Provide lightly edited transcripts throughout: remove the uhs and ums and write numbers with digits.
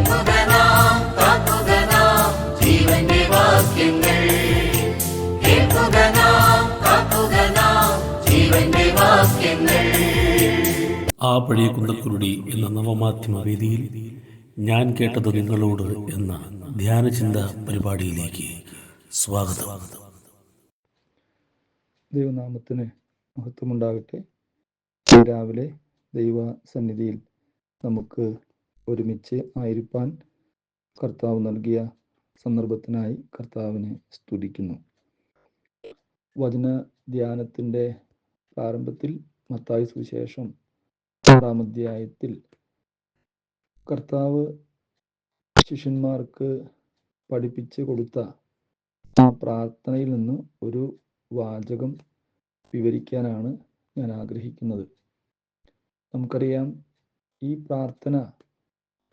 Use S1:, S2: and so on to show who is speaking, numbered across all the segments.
S1: ആ പഴയ കുന്തക്കുരുടി എന്ന നവമാധ്യമ വേദിയിൽ ഞാൻ കേട്ടത് നിങ്ങളോട് എന്ന ധ്യാനചിന്ത പരിപാടിയിലേക്ക് സ്വാഗതം.
S2: ദൈവനാമത്തിന് മഹത്വമുണ്ടാകട്ടെ. രാവിലെ ദൈവസന്നിധിയിൽ നമുക്ക് ഒരുമിച്ച് ആയിരിക്കാൻ കർത്താവ് നൽകിയ സന്ദർഭത്തിനായി കർത്താവിനെ സ്തുതിക്കുന്നു. വചന ധ്യാനത്തിൻ്റെ പ്രാരംഭത്തിൽ മത്തായി സുവിശേഷം 6-ാം അധ്യായത്തിൽ കർത്താവ് ശിഷ്യന്മാർക്ക് പഠിപ്പിച്ച് കൊടുത്ത ആ പ്രാർത്ഥനയിൽ നിന്ന് ഒരു വാചകം വിവരിക്കാനാണ് ഞാൻ ആഗ്രഹിക്കുന്നത്. നമുക്കറിയാം, ഈ പ്രാർത്ഥന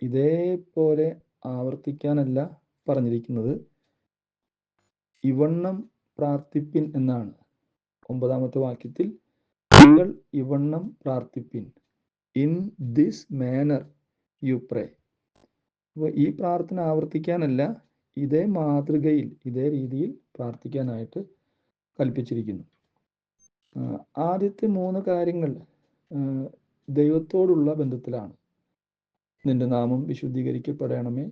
S2: ഇതേപോലെ ആവർത്തിക്കാനല്ല പറഞ്ഞിരിക്കുന്നത്, ഇവണ്ണം പ്രാർത്ഥിപ്പിൻ എന്നാണ്. 9-ാമത്തെ വാക്യത്തിൽ നിങ്ങൾ ഇവണ്ണം പ്രാർത്ഥിപ്പിൻ, in this manner you pray. അപ്പോൾ ഈ പ്രാർത്ഥന ആവർത്തിക്കാനല്ല, ഇതേ മാതൃകയിൽ ഇതേ രീതിയിൽ പ്രാർത്ഥിക്കാനായിട്ട് കൽപ്പിച്ചിരിക്കുന്നു. ആദ്യത്തെ 3 കാര്യങ്ങൾ ദൈവത്തോടുള്ള ബന്ധത്തിലാണ്. നിന്റെ നാമം വിശുദ്ധീകരിക്കപ്പെടണമേ,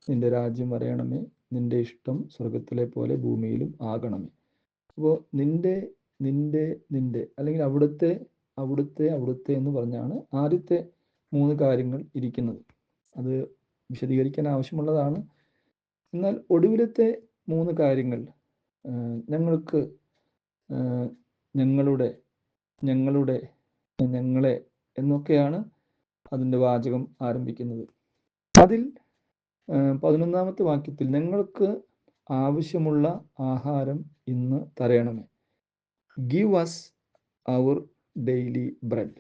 S2: നിന്റെ രാജ്യം വരയണമേ, നിന്റെ ഇഷ്ടം സ്വർഗത്തിലെ പോലെ ഭൂമിയിലും ആകണമേ. അപ്പോൾ നിന്റെ അല്ലെങ്കിൽ അവിടുത്തെ എന്ന് പറഞ്ഞാണ് ആദ്യത്തെ 3 കാര്യങ്ങൾ ഇരിക്കുന്നത്. അത് വിശദീകരിക്കാൻ ആവശ്യമുള്ളതാണ്. എന്നാൽ ഒടുവിലത്തെ 3 കാര്യങ്ങൾ ഞങ്ങൾക്ക്, ഞങ്ങളുടെ, ഞങ്ങളെ എന്നൊക്കെയാണ് അതിൻ്റെ വാചകം ആരംഭിക്കുന്നത്. അതിൽ 11-ാമത്തെ വാക്യത്തിൽ ഞങ്ങൾക്ക് ആവശ്യമുള്ള ആഹാരം ഇന്ന് തരയണമേ, ഗിവ് അസ് അവർ ഡെയിലി ബ്രെഡ്.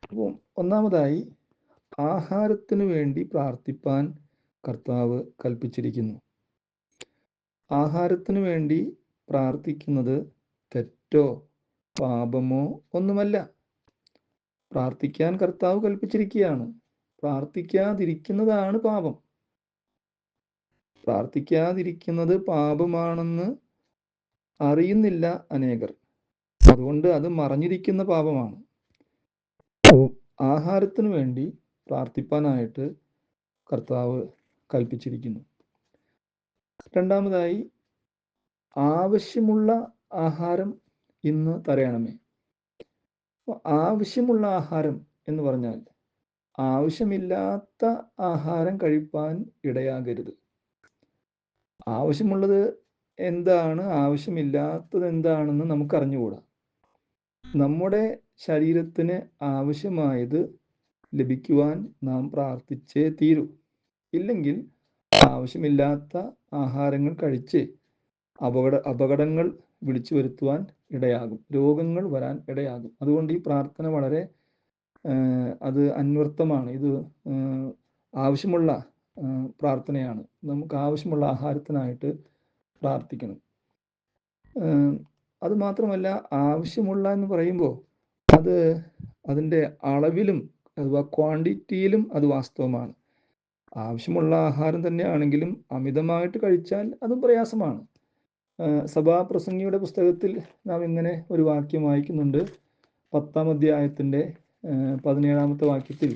S2: അപ്പോൾ ഒന്നാമതായി ആഹാരത്തിനു വേണ്ടി പ്രാർത്ഥിപ്പാൻ കർത്താവ് കൽപ്പിച്ചിരിക്കുന്നു. ആഹാരത്തിനു വേണ്ടി പ്രാർത്ഥിക്കുന്നത് തെറ്റോ പാപമോ ഒന്നുമല്ല. പ്രാർത്ഥിക്കാൻ കർത്താവ് കൽപ്പിച്ചിരിക്കുകയാണ്. പ്രാർത്ഥിക്കാതിരിക്കുന്നതാണ് പാപം. പ്രാർത്ഥിക്കാതിരിക്കുന്നത് പാപമാണെന്ന് അറിയുന്നില്ല അനേകർ. അതുകൊണ്ട് അത് മറഞ്ഞിരിക്കുന്ന പാപമാണ്. ആഹാരത്തിനു വേണ്ടി പ്രാർത്ഥിപ്പാനായിട്ട് കർത്താവ് കൽപ്പിച്ചിരിക്കുന്നു. രണ്ടാമതായി, ആവശ്യമുള്ള ആഹാരം ഇന്ന് തരയണമേ. ആവശ്യമുള്ള ആഹാരം എന്ന് പറഞ്ഞാൽ ആവശ്യമില്ലാത്ത ആഹാരം കഴിപ്പാൻ ഇടയാകരുത്. ആവശ്യമുള്ളത് എന്താണ്, ആവശ്യമില്ലാത്തത് എന്താണെന്ന് നമുക്കറിഞ്ഞുകൂടാ. നമ്മുടെ ശരീരത്തിന് ആവശ്യമായത് ലഭിക്കുവാൻ നാം പ്രാർത്ഥിച്ചേ തീരൂ. ഇല്ലെങ്കിൽ ആവശ്യമില്ലാത്ത ആഹാരങ്ങൾ കഴിച്ച് അപകടങ്ങൾ വിളിച്ചു വരുത്തുവാൻ ഇടയാകും, രോഗങ്ങൾ വരാൻ ഇടയാകും. അതുകൊണ്ട് ഈ പ്രാർത്ഥന വളരെ അത് അന്വർത്ഥമാണ്. ഇത് ആവശ്യമുള്ള പ്രാർത്ഥനയാണ്. നമുക്ക് ആവശ്യമുള്ള ആഹാരത്തിനായിട്ട് പ്രാർത്ഥിക്കണം. അത് മാത്രമല്ല, ആവശ്യമുള്ള എന്ന് പറയുമ്പോൾ അത് അതിൻ്റെ അളവിലും അഥവാ ക്വാണ്ടിറ്റിയിലും അത് വാസ്തവമാണ്. ആവശ്യമുള്ള ആഹാരം തന്നെയാണെങ്കിലും അമിതമായിട്ട് കഴിച്ചാൽ അതും പ്രയാസമാണ്. സഭാപ്രസംഗിയുടെ പുസ്തകത്തിൽ നാം ഇങ്ങനെ ഒരു വാക്യം വായിക്കുന്നുണ്ട്. 10-ാം അധ്യായത്തിൻ്റെ 17-ാമത്തെ വാക്യത്തിൽ,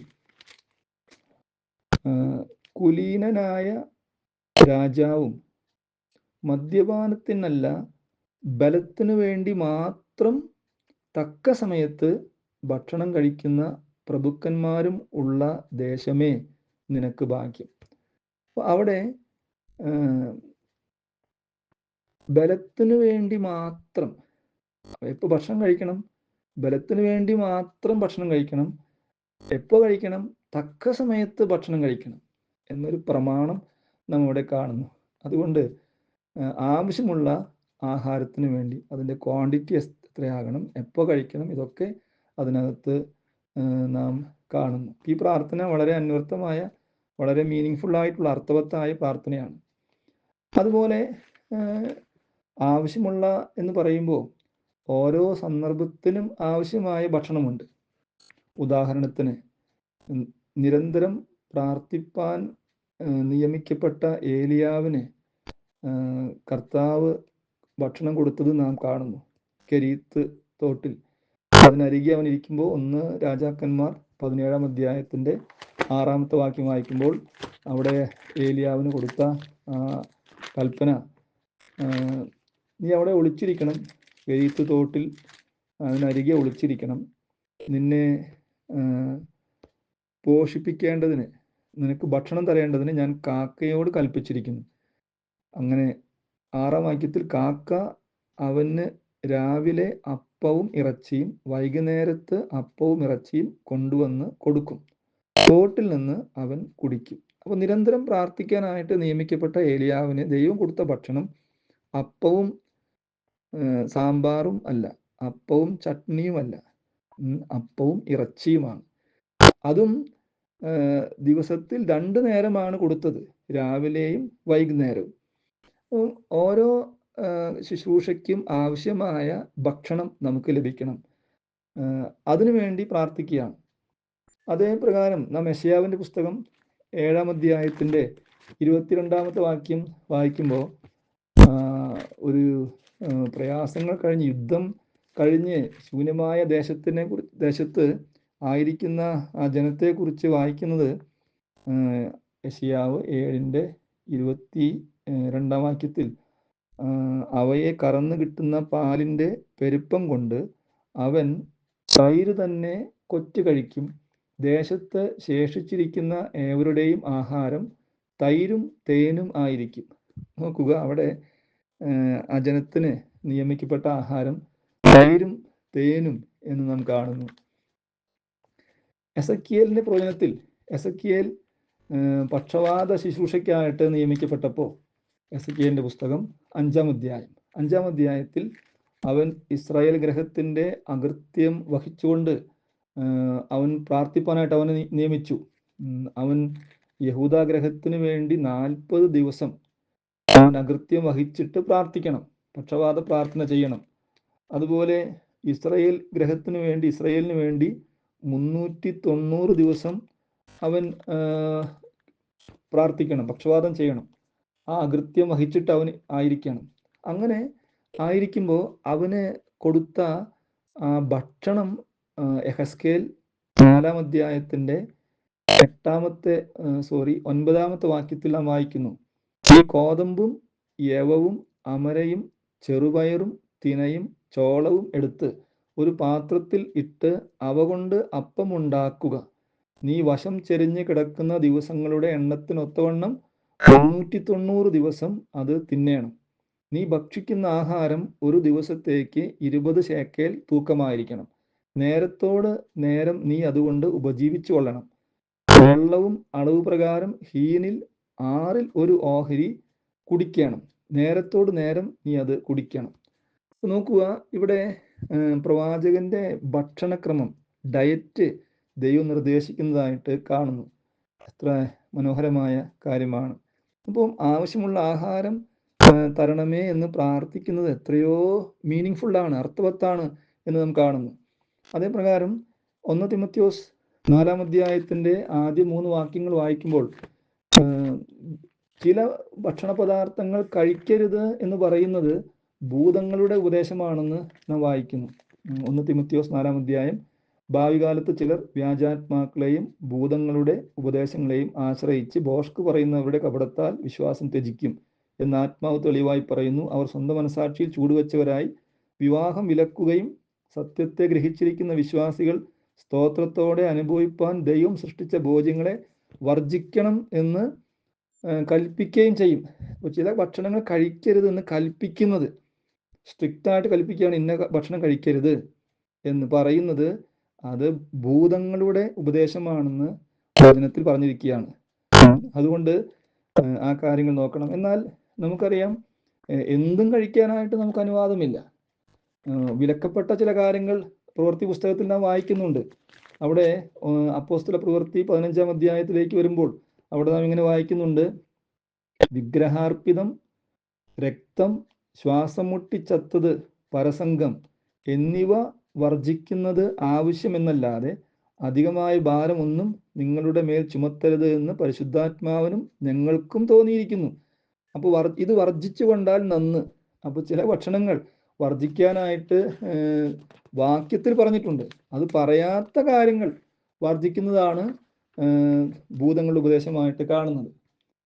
S2: കുലീനനായ രാജാവും മദ്യപാനത്തിനല്ല ബലത്തിനു വേണ്ടി മാത്രം തക്ക സമയത്ത് ഭക്ഷണം കഴിക്കുന്ന പ്രഭുക്കന്മാരും ഉള്ള ദേശമേ നിനക്ക് ഭാഗ്യം. അപ്പോൾ അവിടെ ബലത്തിനു വേണ്ടി മാത്രം എപ്പോൾ ഭക്ഷണം കഴിക്കണം? ബലത്തിനു വേണ്ടി മാത്രം ഭക്ഷണം കഴിക്കണം. എപ്പോൾ കഴിക്കണം? തക്ക സമയത്ത് ഭക്ഷണം കഴിക്കണം എന്നൊരു പ്രമാണം നമ്മിവിടെ കാണുന്നു. അതുകൊണ്ട് ആവശ്യമുള്ള ആഹാരത്തിന് വേണ്ടി അതിൻ്റെ ക്വാണ്ടിറ്റി എത്രയാകണം, എപ്പോൾ കഴിക്കണം, ഇതൊക്കെ അതിനകത്ത് നാം കാണുന്നു. ഈ പ്രാർത്ഥന വളരെ അന്വർത്ഥമായ, വളരെ മീനിങ് ആയിട്ടുള്ള അർത്ഥവത്തായ പ്രാർത്ഥനയാണ്. അതുപോലെ ആവശ്യമുള്ള എന്ന് പറയുമ്പോൾ ഓരോ സന്ദർഭത്തിനും ആവശ്യമായ ഭക്ഷണമുണ്ട്. ഉദാഹരണത്തിന്, നിരന്തരം പ്രാർത്ഥിപ്പാൻ നിയമിക്കപ്പെട്ട ഏലിയാവിന് കർത്താവ് ഭക്ഷണം കൊടുത്തത് നാം കാണുന്നു. കെരീത്ത് തോട്ടിൽ അതിനരികെ അവൻ ഇരിക്കുമ്പോൾ 1 രാജാക്കന്മാർ 17-ാം അധ്യായത്തിൻ്റെ 6-ാമത്തെ വാക്യം വായിക്കുമ്പോൾ അവിടെ ഏലിയാവിന് കൊടുത്ത കൽപ്പന, നീ അവിടെ ഒളിച്ചിരിക്കണം, കെരീത്ത് തോട്ടിൽ അതിനരികെ ഒളിച്ചിരിക്കണം, നിന്നെ പോഷിപ്പിക്കേണ്ടതിന്, നിനക്ക് ഭക്ഷണം തരേണ്ടതിന് ഞാൻ കാക്കയോട് കൽപ്പിച്ചിരിക്കുന്നു. അങ്ങനെ 6-ാം വാക്യത്തിൽ കാക്ക അവന് രാവിലെ അപ്പവും ഇറച്ചിയും വൈകുന്നേരത്ത് അപ്പവും ഇറച്ചിയും കൊണ്ടുവന്ന് കൊടുക്കും, തോട്ടിൽ നിന്ന് അവൻ കുടിക്കും. അപ്പോൾ നിരന്തരം പ്രാർത്ഥിക്കാനായിട്ട് നിയമിക്കപ്പെട്ട ഏലിയാവിന് ദൈവം കൊടുത്ത ഭക്ഷണം അപ്പവും സാമ്പാറും അല്ല, അപ്പവും ചട്നിയുമല്ല, അപ്പവും ഇറച്ചിയുമാണ്. അതും ദിവസത്തിൽ 2 നേരമാണ് കൊടുത്തത്, രാവിലെയും വൈകുന്നേരവും. ഓരോ ശുശ്രൂഷയ്ക്കും ആവശ്യമായ ഭക്ഷണം നമുക്ക് ലഭിക്കണം, അതിനുവേണ്ടി പ്രാർത്ഥിക്കുകയാണ്. അതേ പ്രകാരം നാം യെശയ്യാവിൻ്റെ പുസ്തകം 7-ാം അധ്യായത്തിൻ്റെ 22-ാമത്തെ വാക്യം വായിക്കുമ്പോൾ ഒരു പ്രയാസങ്ങൾ കഴിഞ്ഞ്, യുദ്ധം കഴിഞ്ഞ് ശൂന്യമായ ദേശത്ത് ആയിരിക്കുന്ന ആ ജനത്തെക്കുറിച്ച് വായിക്കുന്നത് യെശയ്യാവ് 7-ന്റെ 22-ാം വാക്യത്തിൽ, അവയെ കറന്നു കിട്ടുന്ന പാലിൻ്റെ പെരുപ്പം കൊണ്ട് അവൻ തൈര് തന്നെ കൊച്ചു കഴിക്കും, ദേശത്ത് ശേഷിച്ചിരിക്കുന്ന ഏവരുടെയും ആഹാരം തൈരും തേനും ആയിരിക്കും. നോക്കുക, അവിടെ ആ ജനത്തിന് നിയമിക്കപ്പെട്ട ആഹാരം തൈരും തേനും എന്ന് നാം കാണുന്നു. എസക്കിയേലിൻ്റെ പ്രവചനത്തിൽ എസക്കിയേൽ പക്ഷവാത ശുശ്രൂഷയ്ക്കായിട്ട് നിയമിക്കപ്പെട്ടപ്പോൾ, എസക്കിയേലിൻ്റെ പുസ്തകം 5-ാം അധ്യായത്തിൽ അവൻ ഇസ്രായേൽ ഗ്രഹത്തിൻ്റെ അകൃത്യം വഹിച്ചുകൊണ്ട് അവൻ പ്രാർത്ഥിപ്പാനായിട്ട് അവനെ നിയമിച്ചു. അവൻ യഹൂദ ഗ്രഹത്തിന് വേണ്ടി 40 ദിവസം അവൻ അകൃത്യം വഹിച്ചിട്ട് പ്രാർത്ഥിക്കണം, പക്ഷവാത പ്രാർത്ഥന ചെയ്യണം. അതുപോലെ ഇസ്രായേലിന് വേണ്ടി 390 ദിവസം അവൻ പ്രാർത്ഥിക്കണം, പക്ഷവാതം ചെയ്യണം, ആ അകൃത്യം വഹിച്ചിട്ട് അവന് ആയിരിക്കണം. അങ്ങനെ ആയിരിക്കുമ്പോൾ അവന് കൊടുത്ത ഭക്ഷണം യെഹെസ്കേൽ 4-ാം അധ്യായത്തിൻ്റെ 9-ാമത്തെ വാക്യത്തിൽ നാം വായിക്കുന്നു, ഈ കോതമ്പും യവവും അമരയും ചെറുപയറും തിനയും ചോളവും എടുത്ത് ഒരു പാത്രത്തിൽ ഇട്ട് അവ കൊണ്ട് അപ്പമുണ്ടാക്കുക, നീ വശം ചെരിഞ്ഞ് കിടക്കുന്ന ദിവസങ്ങളുടെ എണ്ണത്തിനൊത്തവണ്ണം 390 ദിവസം അത് തിന്നേണം. നീ ഭക്ഷിക്കുന്ന ആഹാരം ഒരു ദിവസത്തേക്ക് 20 ശേക്കേൽ തൂക്കമായിരിക്കണം. നേരത്തോട് നേരം നീ അതുകൊണ്ട് ഉപജീവിച്ചു കൊള്ളണം. വെള്ളവും അളവ് പ്രകാരം ഹീനിൽ 6-ൽ 1 ഓഹരി കുടിക്കണം. നേരത്തോട് നേരം നീ അത് കുടിക്കണം. നോക്കുക, ഇവിടെ പ്രവാചകന്റെ ഭക്ഷണക്രമം, ഡയറ്റ് ദൈവം നിർദ്ദേശിക്കുന്നതായിട്ട് കാണുന്നു. എത്ര മനോഹരമായ കാര്യമാണ്. അപ്പം ആവശ്യമുള്ള ആഹാരം തരണമേ എന്ന് പ്രാർത്ഥിക്കുന്നത് എത്രയോ മീനിങ് ഫുള്ളാണ്, അർത്ഥവത്താണ് എന്ന് നാം കാണുന്നു. അതേപ്രകാരം 1 തിമോത്തിയോസ് 4-ാം അധ്യായത്തിൻ്റെ ആദ്യ 3 വാക്യങ്ങൾ വായിക്കുമ്പോൾ ചില ഭക്ഷണ പദാർത്ഥങ്ങൾ കഴിക്കരുത് എന്ന് പറയുന്നത് ഭൂതങ്ങളുടെ ഉപദേശമാണെന്ന് നാം വായിക്കുന്നു. 1 തിമോത്തിയോസ് 4-ാം അധ്യായം, ഭാവി കാലത്ത് ചിലർ വ്യാജാത്മാക്കളെയും ഭൂതങ്ങളുടെ ഉപദേശങ്ങളെയും ആശ്രയിച്ച് ഭോഷ്ക് പറയുന്നവരുടെ കപടത്താൽ വിശ്വാസം ത്യജിക്കും എന്ന് ആത്മാവ് തെളിവായി പറയുന്നു. അവർ സ്വന്തം മനസാക്ഷിയിൽ ചൂടുവെച്ചവരായി വിവാഹം വിലക്കുകയും സത്യത്തെ ഗ്രഹിച്ചിരിക്കുന്ന വിശ്വാസികൾ സ്തോത്രത്തോടെ അനുഭവിപ്പാൻ ദൈവം സൃഷ്ടിച്ച ഭോജ്യങ്ങളെ വർജിക്കണം എന്ന് കൽപ്പിക്കുകയും ചെയ്യും. അപ്പോൾ ചില ഭക്ഷണങ്ങൾ കഴിക്കരുത് എന്ന് കൽപ്പിക്കുന്നത്, സ്ട്രിക്റ്റായിട്ട് കൽപ്പിക്കുകയാണ്, ഇന്ന ഭക്ഷണം കഴിക്കരുത് എന്ന് പറയുന്നത്, അത് ഭൂതങ്ങളുടെ ഉപദേശമാണെന്ന് വചനത്തിൽ പറഞ്ഞിരിക്കുകയാണ്. അതുകൊണ്ട് ആ കാര്യങ്ങൾ നോക്കണം. എന്നാൽ നമുക്കറിയാം, എന്തും കഴിക്കാനായിട്ട് നമുക്ക് അനുവാദമില്ല. വിലക്കപ്പെട്ട ചില കാര്യങ്ങൾ പ്രവൃത്തി പുസ്തകത്തിൽ നാം വായിക്കുന്നുണ്ട്. അവിടെ അപ്പോസ്തല പ്രവൃത്തി 15-ാം അധ്യായത്തിലേക്ക് വരുമ്പോൾ അവിടെ നാം ഇങ്ങനെ വായിക്കുന്നുണ്ട്, വിഗ്രഹാർപ്പിതം, രക്തം, ശ്വാസം മുട്ടിച്ചത്തത്, പരസംഗം എന്നിവ വർജിക്കുന്നത് ആവശ്യമെന്നല്ലാതെ അധികമായ ഭാരമൊന്നും നിങ്ങളുടെ മേൽ ചുമത്തരുത് എന്ന് പരിശുദ്ധാത്മാവിനും ഞങ്ങൾക്കും തോന്നിയിരിക്കുന്നു. അപ്പോൾ ഇത് വർജിച്ചു കൊണ്ടാൽ നന്ന്. അപ്പോൾ ചില ഭക്ഷണങ്ങൾ വർജിക്കാനായിട്ട് വാക്യത്തിൽ പറഞ്ഞിട്ടുണ്ട്. അത് പറയാത്ത കാര്യങ്ങൾ വർജിക്കുന്നതാണ് ഭൂതങ്ങളുടെ ഉപദേശമായിട്ട് കാണുന്നത്.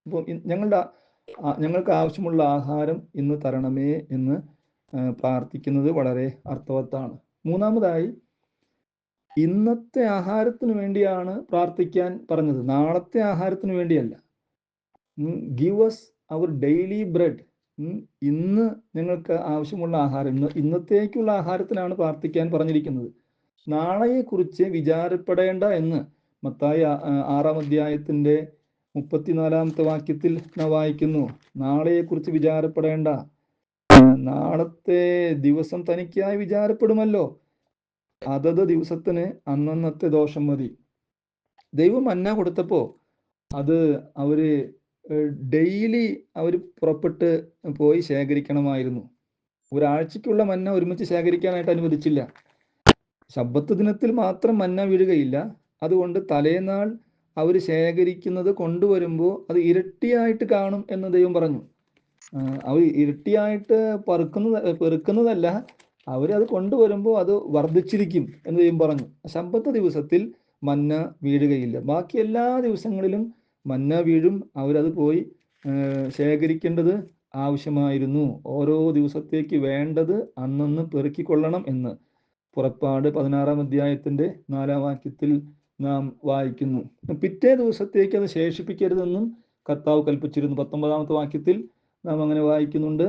S2: അപ്പോൾ ഞങ്ങൾക്ക് ആവശ്യമുള്ള ആഹാരം ഇന്ന് തരണമേ എന്ന് പ്രാർത്ഥിക്കുന്നത് വളരെ അർത്ഥവത്താണ്. മൂന്നാമതായി, ഇന്നത്തെ ആഹാരത്തിന് വേണ്ടിയാണ് പ്രാർത്ഥിക്കാൻ പറഞ്ഞത്, നാളത്തെ ആഹാരത്തിന് വേണ്ടിയല്ല. ഗിവ് us അവർ ഡെയിലി ബ്രെഡ്. ഇന്ന് ഞങ്ങൾക്ക് ആവശ്യമുള്ള ആഹാരം, ഇന്നത്തേക്കുള്ള ആഹാരത്തിനാണ് പ്രാർത്ഥിക്കാൻ പറഞ്ഞിരിക്കുന്നത്. നാളെയെക്കുറിച്ച് വിചാരപ്പെടേണ്ട എന്ന് മത്തായി 6-ാം അധ്യായത്തിൻ്റെ 34-ാമത്തെ വാക്യത്തിൽ നാം വായിക്കുന്നു. നാളെയെക്കുറിച്ച് വിചാരപ്പെടേണ്ട, നാളത്തെ ദിവസം തനിക്കായി വിചാരപ്പെടുമല്ലോ, അതത് ദിവസത്തിന് അന്നന്നത്തെ ദോഷം മതി. ദൈവം മന്ന കൊടുത്തപ്പോൾ അത് അവര് ഡെയിലി അവർ പുറപ്പെട്ട് പോയി ശേഖരിക്കണമായിരുന്നു. ഒരാഴ്ചക്കുള്ള മന്ന ഒരുമിച്ച് ശേഖരിക്കാനായിട്ട് അനുവദിച്ചില്ല. ശബ്ബത്ത് ദിനത്തിൽ മാത്രം മന്ന വീഴുകയില്ല. അതുകൊണ്ട് തലേനാൾ അവർ ശേഖരിക്കുന്നത് കൊണ്ടുവരുമ്പോൾ അത് ഇരട്ടിയായിട്ട് കാണും എന്ന് ദൈവം പറഞ്ഞു. അവർ ഇരട്ടിയായിട്ട് പെറുക്കുന്നതല്ല, അവരത് കൊണ്ടുവരുമ്പോൾ അത് വർദ്ധിച്ചിരിക്കും എന്ന് ദൈവം പറഞ്ഞു. ശബ്ബത്ത് ദിവസത്തിൽ മന്ന വീഴുകയില്ല. ബാക്കി എല്ലാ ദിവസങ്ങളിലും മന്ന വീഴും. അവരത് പോയി ശേഖരിക്കേണ്ടത് ആവശ്യമായിരുന്നു. ഓരോ ദിവസത്തേക്ക് വേണ്ടത് അന്നന്ന് പെറുക്കിക്കൊള്ളണം എന്ന് പുറപ്പാട് 16-ാം അധ്യായത്തിൻ്റെ 4-ാം വാക്യത്തിൽ നാം വായിക്കുന്നു. പിറ്റേ ദിവസത്തേക്ക് അത് ശേഷിപ്പിക്കരുതെന്നും കർത്താവ് കൽപ്പിച്ചിരുന്നു. 19-ാമത്തെ വാക്യത്തിൽ നാം അങ്ങനെ വായിക്കുന്നുണ്ട്.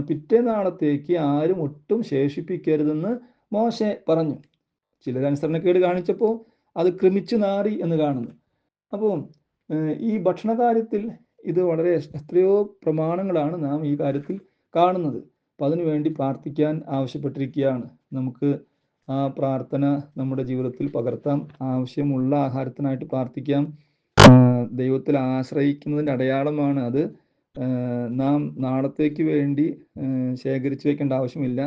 S2: പിറ്റേ നാളത്തേക്ക് ആരും ഒട്ടും ശേഷിപ്പിക്കരുതെന്ന് മോശെ പറഞ്ഞു. ചിലരനുസരണക്കേട് കാണിച്ചപ്പോൾ അത് ക്രമിച്ചു നാറി എന്ന് കാണുന്നു. അപ്പോൾ ഈ ഭക്ഷണകാര്യത്തിൽ ഇത് വളരെ എത്രയോ പ്രമാണങ്ങളാണ് നാം ഈ കാര്യത്തിൽ കാണുന്നത്. അപ്പം അതിനുവേണ്ടി പ്രാർത്ഥിക്കാൻ ആവശ്യപ്പെട്ടിരിക്കുകയാണ്. നമുക്ക് ആ പ്രാർത്ഥന നമ്മുടെ ജീവിതത്തിൽ പകർത്താം. ആവശ്യമുള്ള ആഹാരത്തിനായിട്ട് പ്രാർത്ഥിക്കാം. ദൈവത്തിൽ ആശ്രയിക്കുന്നതിൻ്റെ അടയാളമാണ് അത്. നാം നാളത്തേക്ക് വേണ്ടി ശേഖരിച്ചു വെക്കേണ്ട ആവശ്യമില്ല.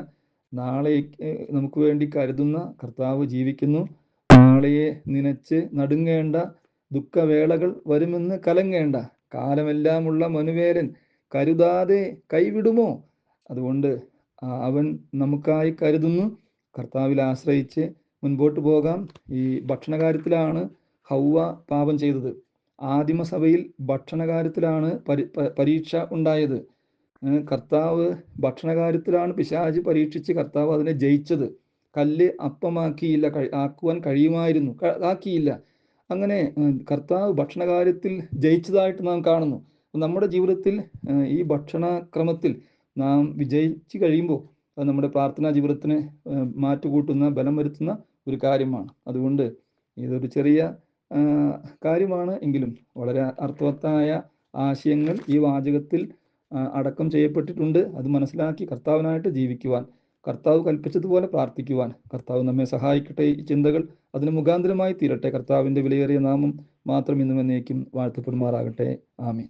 S2: നാളെ നമുക്ക് വേണ്ടി കരുതുന്ന കർത്താവ് ജീവിക്കുന്നു. നാളെയെ നനച്ച് നടുങ്ങേണ്ട, ദുഃഖവേളകൾ വരുമെന്ന് കലങ്ങേണ്ട, കാലമെല്ലാമുള്ള മനുവേലൻ കരുതാതെ കൈവിടുമോ? അതുകൊണ്ട് അവൻ നമുക്കായി കരുതുന്നു. കർത്താവിൽ ആശ്രയിച്ച് മുൻപോട്ട് പോകാം. ഈ ഭക്ഷണകാര്യത്തിലാണ് ഹൗവ പാപം ചെയ്തത്. ആദിമസഭയിൽ ഭക്ഷണകാര്യത്തിലാണ് പരീക്ഷ ഉണ്ടായത്. കർത്താവ് ഭക്ഷണകാര്യത്തിലാണ് പിശാച് പരീക്ഷിച്ച് കർത്താവ് അതിനെ ജയിച്ചത്. കല്ല് അപ്പമാക്കിയില്ല, ആക്കുവാൻ കഴിയുമായിരുന്നു, ആക്കിയില്ല. അങ്ങനെ കർത്താവ് ഭക്ഷണകാര്യത്തിൽ ജയിച്ചതായിട്ട് നാം കാണുന്നു. നമ്മുടെ ജീവിതത്തിൽ ഈ ഭക്ഷണക്രമത്തിൽ നാം വിജയിച്ച് കഴിയുമ്പോൾ അത് നമ്മുടെ പ്രാർത്ഥനാ ജീവിതത്തിന് മാറ്റുകൂട്ടുന്ന, ബലം വരുത്തുന്ന ഒരു കാര്യമാണ്. അതുകൊണ്ട് ഇതൊരു ചെറിയ കാര്യമാണ് എങ്കിലും വളരെ അർത്ഥവത്തായ ആശയങ്ങൾ ഈ വാചകത്തിൽ അടക്കം ചെയ്യപ്പെട്ടിട്ടുണ്ട്. അത് മനസ്സിലാക്കി കർത്താവിനായിട്ട് ജീവിക്കുവാൻ, കർത്താവ് കൽപ്പിച്ചതുപോലെ പ്രാർത്ഥിക്കുവാൻ കർത്താവ് നമ്മെ സഹായിക്കട്ടെ. ഈ ചിന്തകൾ അതിന് മുഖാന്തരമായി തീരട്ടെ. കർത്താവിൻ്റെ വിലയേറിയ നാമം മാത്രം ഇന്നും എന്നേക്കും വാഴ്ത്തപ്പെടുമാറാകട്ടെ. ആമീൻ.